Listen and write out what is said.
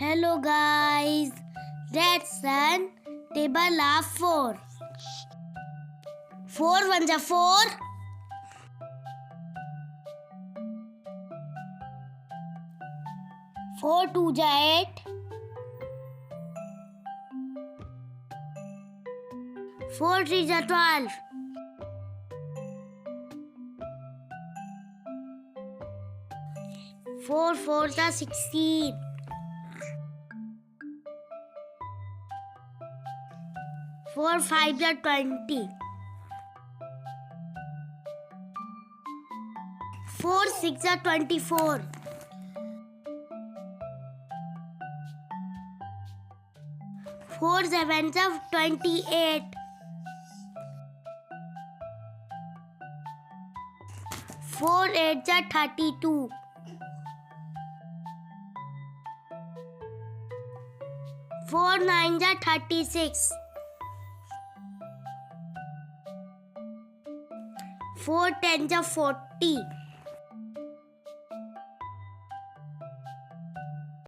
Hello guys, let's learn table of 4. 4 ones are 4. 4 twos are 8. 4 threes are 12. 4 fours are 16. 4 fives are 20. 4 six are 24. 4 sevens are 28. 4 eights are 32. 4 nines are 36. 4 tens are 40.